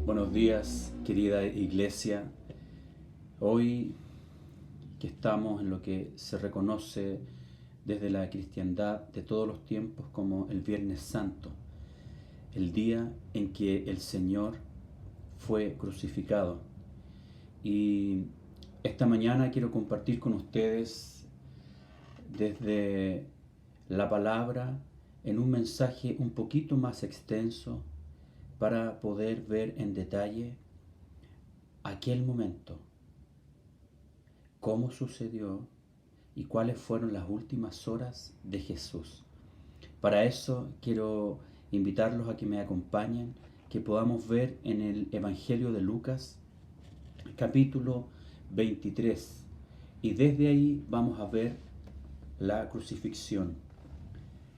Buenos días, querida iglesia. Hoy que estamos en lo que se reconoce desde la cristiandad de todos los tiempos como el Viernes Santo, el día en que el Señor fue crucificado. Y esta mañana quiero compartir con ustedes desde la palabra en un mensaje un poquito más extenso para poder ver en detalle aquel momento, cómo sucedió y cuáles fueron las últimas horas de Jesús. Para eso quiero invitarlos a que me acompañen, que podamos ver en el Evangelio de Lucas, capítulo 23, y desde ahí vamos a ver la crucifixión.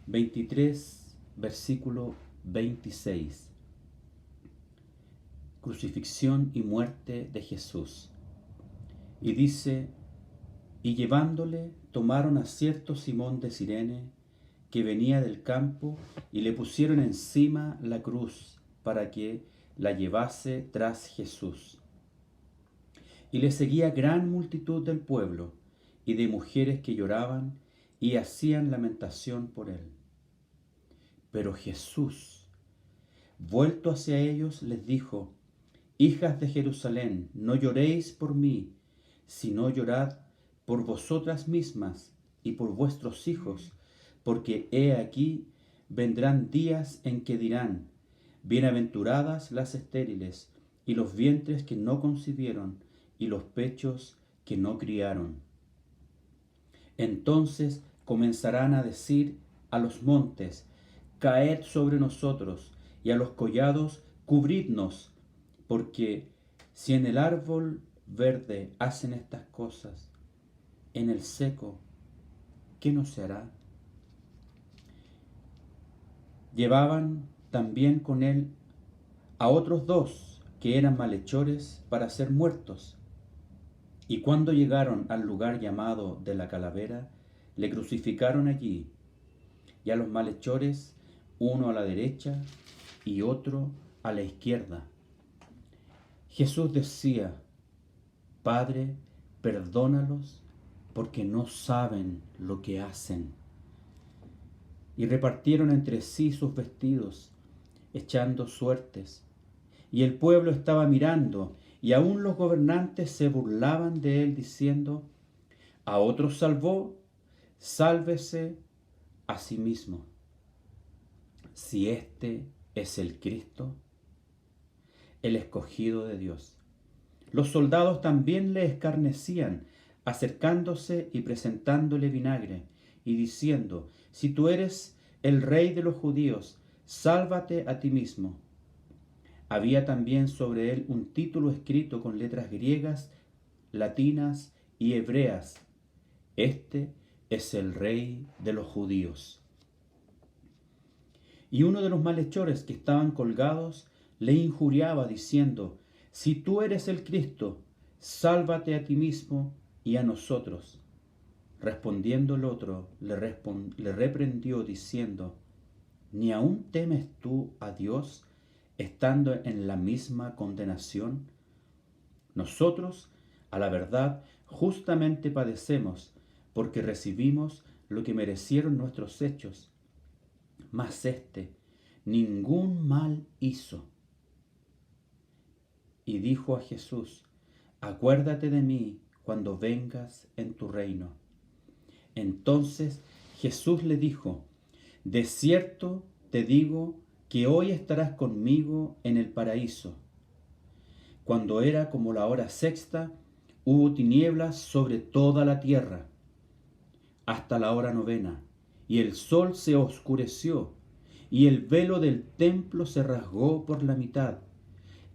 23, versículo 26. Crucifixión y muerte de Jesús. Y dice: y llevándole, tomaron a cierto Simón de Cirene, que venía del campo, y le pusieron encima la cruz, para que la llevase tras Jesús. Y le seguía gran multitud del pueblo, y de mujeres que lloraban, y hacían lamentación por él. Pero Jesús, vuelto hacia ellos, les dijo: hijas de Jerusalén, no lloréis por mí, sino llorad por vosotras mismas y por vuestros hijos, porque he aquí vendrán días en que dirán: bienaventuradas las estériles, y los vientres que no concibieron, y los pechos que no criaron. Entonces comenzarán a decir a los montes: caed sobre nosotros, y a los collados: cubridnos, porque si en el árbol verde hacen estas cosas, en el seco, ¿qué no se hará? Llevaban también con él a otros dos que eran malhechores para ser muertos. Y cuando llegaron al lugar llamado de la Calavera, le crucificaron allí, y a los malhechores, uno a la derecha y otro a la izquierda. Jesús decía: Padre, perdónalos, porque no saben lo que hacen. Y repartieron entre sí sus vestidos, echando suertes. Y el pueblo estaba mirando, y aun los gobernantes se burlaban de él, diciendo: a otros salvó, sálvese a sí mismo. Si este es el Cristo, el escogido de Dios. Los soldados también le escarnecían, acercándose y presentándole vinagre, y diciendo: si tú eres el rey de los judíos, sálvate a ti mismo. Había también sobre él un título escrito con letras griegas, latinas y hebreas: este es el rey de los judíos. Y uno de los malhechores que estaban colgados le injuriaba, diciendo: si tú eres el Cristo, sálvate a ti mismo y a nosotros. Respondiendo el otro, le reprendió, diciendo: ¿ni aún temes tú a Dios, estando en la misma condenación? Nosotros, a la verdad, justamente padecemos, porque recibimos lo que merecieron nuestros hechos. Mas éste ningún mal hizo. Y dijo a Jesús: acuérdate de mí cuando vengas en tu reino. Entonces Jesús le dijo: de cierto te digo que hoy estarás conmigo en el paraíso. Cuando era como la hora sexta, hubo tinieblas sobre toda la tierra, hasta la hora novena, y el sol se oscureció, y el velo del templo se rasgó por la mitad.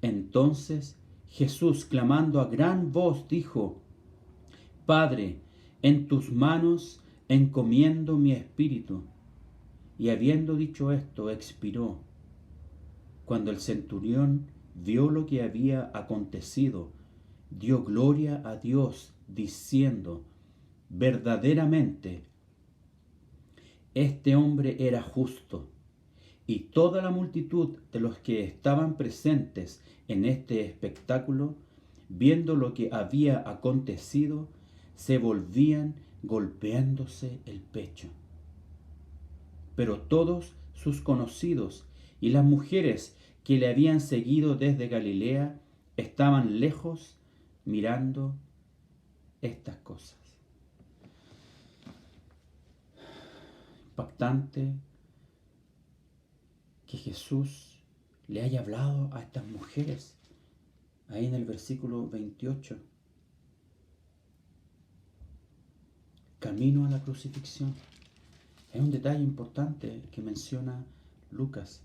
Entonces Jesús, clamando a gran voz, dijo: Padre, en tus manos encomiendo mi espíritu. Y habiendo dicho esto, expiró. Cuando el centurión vio lo que había acontecido, dio gloria a Dios, diciendo: verdaderamente, este hombre era justo. Y toda la multitud de los que estaban presentes en este espectáculo, viendo lo que había acontecido, se volvían golpeándose el pecho. Pero todos sus conocidos y las mujeres que le habían seguido desde Galilea estaban lejos mirando estas cosas. Impactante que Jesús le haya hablado a estas mujeres ahí en el versículo 28. Camino a la crucifixión. Es un detalle importante que menciona Lucas.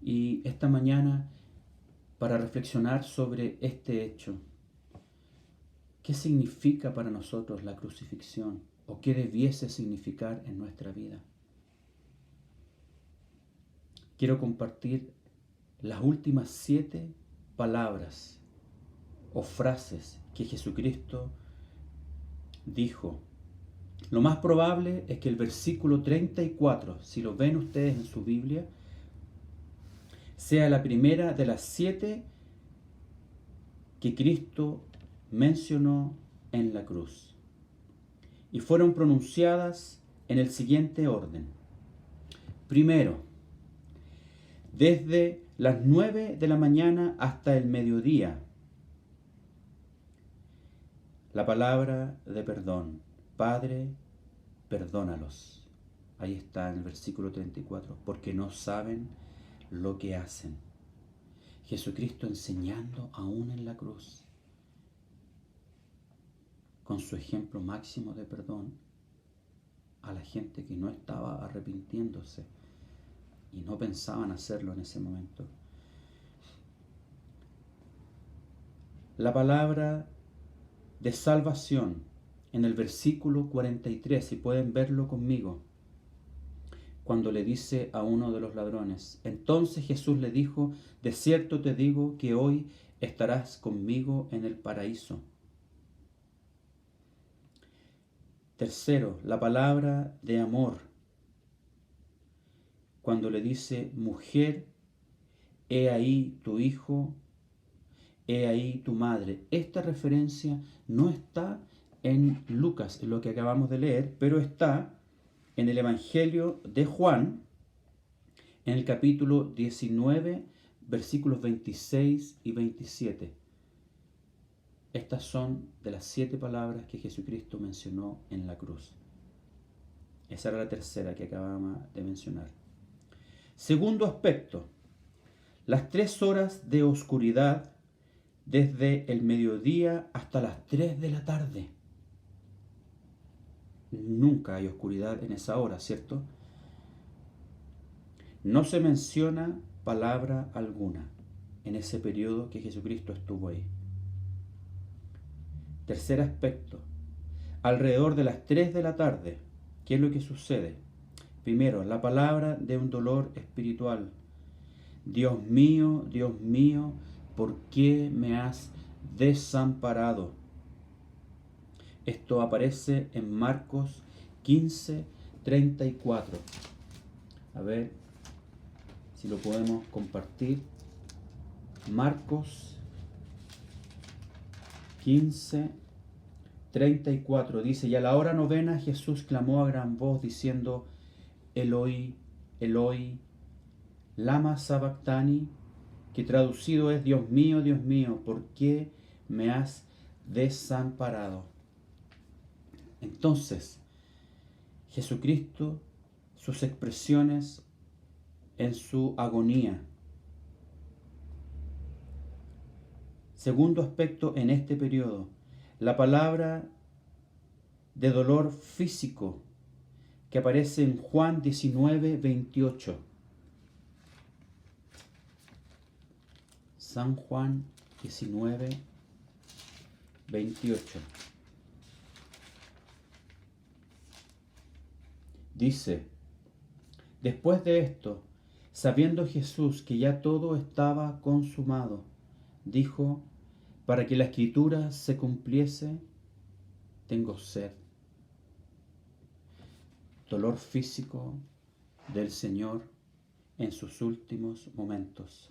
Y esta mañana, para reflexionar sobre este hecho, ¿qué significa para nosotros la crucifixión? ¿O qué debiese significar en nuestra vida? Quiero compartir las últimas 7 palabras o frases que Jesucristo dijo. Lo más probable es que el versículo 34, si lo ven ustedes en su Biblia, sea la primera de las 7 que Cristo mencionó en la cruz. Y fueron pronunciadas en el siguiente orden. Primero, desde las 9 de la mañana hasta el mediodía, la palabra de perdón. Padre, perdónalos. Ahí está en el versículo 34, porque no saben lo que hacen. Jesucristo enseñando aún en la cruz, con su ejemplo máximo de perdón a la gente que no estaba arrepintiéndose y no pensaban hacerlo en ese momento. La palabra de salvación en el versículo 43, si pueden verlo conmigo, cuando le dice a uno de los ladrones: entonces Jesús le dijo, de cierto te digo que hoy estarás conmigo en el paraíso. Tercero, la palabra de amor, cuando le dice: mujer, he ahí tu hijo, he ahí tu madre. Esta referencia no está en Lucas, en lo que acabamos de leer, pero está en el Evangelio de Juan, en el capítulo 19, versículos 26 y 27. Estas son de las 7 palabras que Jesucristo mencionó en la cruz. Esa era la tercera que acabamos de mencionar. Segundo aspecto, las 3 horas de oscuridad desde el mediodía hasta las 3 de la tarde. Nunca hay oscuridad en esa hora, ¿cierto? No se menciona palabra alguna en ese periodo que Jesucristo estuvo ahí. Tercer aspecto, alrededor de las 3 de la tarde, ¿qué es lo que sucede? Primero, la palabra de un dolor espiritual. Dios mío, ¿por qué me has desamparado? Esto aparece en Marcos 15, 34. A ver si lo podemos compartir. Marcos 15, 34 dice: y a la hora novena Jesús clamó a gran voz diciendo: Eloi, Eloi, lama sabactani, que traducido es: Dios mío, ¿por qué me has desamparado? Entonces, Jesucristo, sus expresiones en su agonía. Segundo aspecto en este periodo, la palabra de dolor físico que aparece en Juan 19, 28. San Juan 19, 28. Dice: después de esto, sabiendo Jesús que ya todo estaba consumado, dijo: para que la escritura se cumpliese, tengo sed. Dolor físico, del Señor en sus últimos momentos.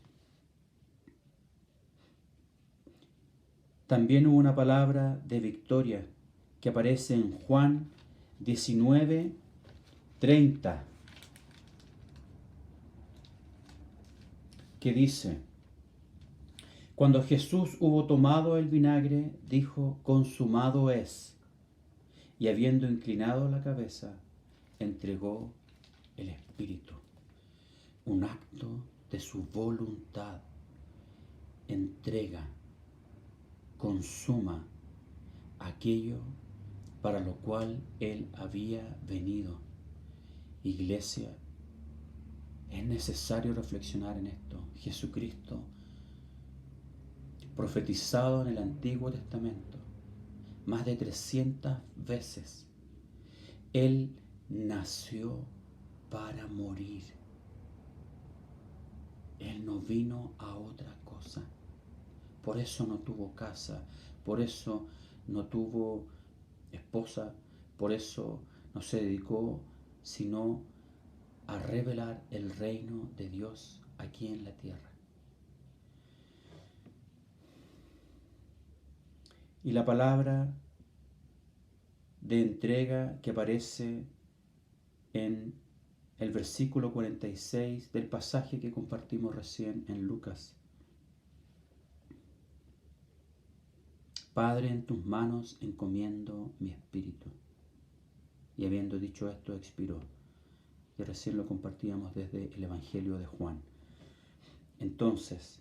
También hubo una palabra de victoria que aparece en Juan 19:30, que dice: cuando Jesús hubo tomado el vinagre, dijo: consumado es. Y habiendo inclinado la cabeza, entregó el Espíritu. Un acto de su voluntad. Entrega, consuma aquello para lo cual Él había venido. Iglesia, es necesario reflexionar en esto. Jesucristo, profetizado en el Antiguo Testamento, más de 300 veces, Él nació para morir. Él no vino a otra cosa. Por eso no tuvo casa, por eso no tuvo esposa, por eso no se dedicó sino a revelar el reino de Dios aquí en la tierra. Y la palabra de entrega que aparece en el versículo 46 del pasaje que compartimos recién en Lucas. Padre, en tus manos encomiendo mi espíritu. Y habiendo dicho esto, expiró. Y recién lo compartíamos desde el Evangelio de Juan. Entonces,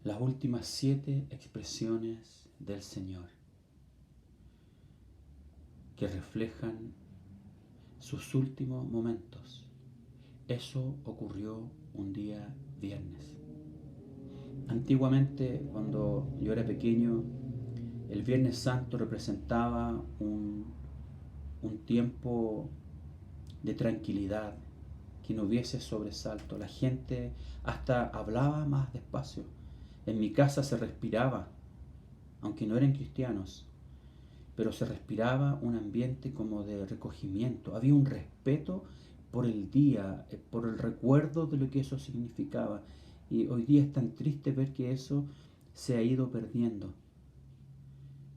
las últimas 7 expresiones del Señor que reflejan sus últimos momentos. Eso ocurrió un día viernes. Antiguamente, cuando yo era pequeño, el Viernes Santo representaba un tiempo de tranquilidad, que no hubiese sobresalto. La gente hasta hablaba más despacio. En mi casa se respiraba, aunque no eran cristianos, pero se respiraba un ambiente como de recogimiento. Había un respeto por el día, por el recuerdo de lo que eso significaba. Y hoy día es tan triste ver que eso se ha ido perdiendo.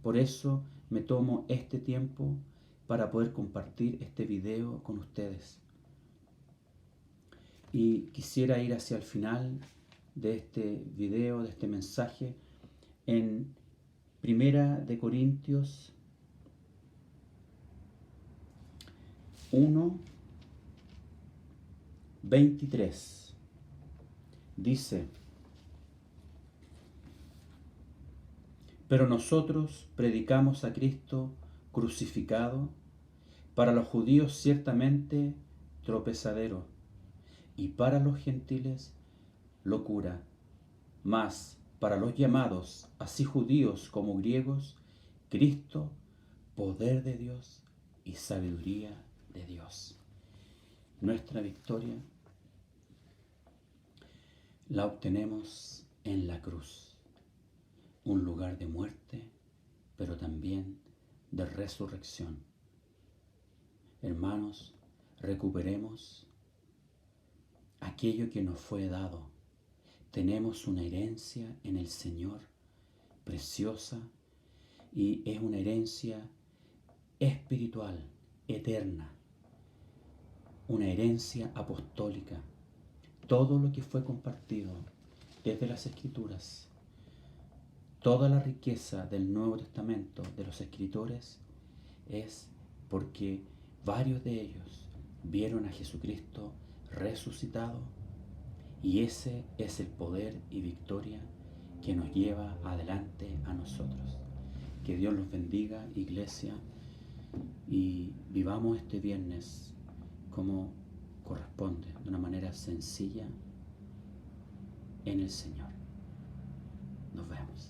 Por eso me tomo este tiempo para poder compartir este video con ustedes. Y quisiera ir hacia el final de este video, de este mensaje, en 1 Corintios 1:23. Dice: pero nosotros predicamos a Cristo crucificado, para los judíos ciertamente tropezadero, y para los gentiles locura, mas para los llamados, así judíos como griegos, Cristo, poder de Dios y sabiduría de Dios. Nuestra victoria la obtenemos en la cruz, un lugar de muerte, pero también de resurrección. Hermanos, recuperemos aquello que nos fue dado. Tenemos una herencia en el Señor preciosa, y es una herencia espiritual, eterna, una herencia apostólica. Todo lo que fue compartido desde las Escrituras, toda la riqueza del Nuevo Testamento de los escritores, es porque varios de ellos vieron a Jesucristo resucitado, y ese es el poder y victoria que nos lleva adelante a nosotros. Que Dios los bendiga, iglesia, y vivamos este viernes como corresponde, de una manera sencilla en el Señor. Nos vemos.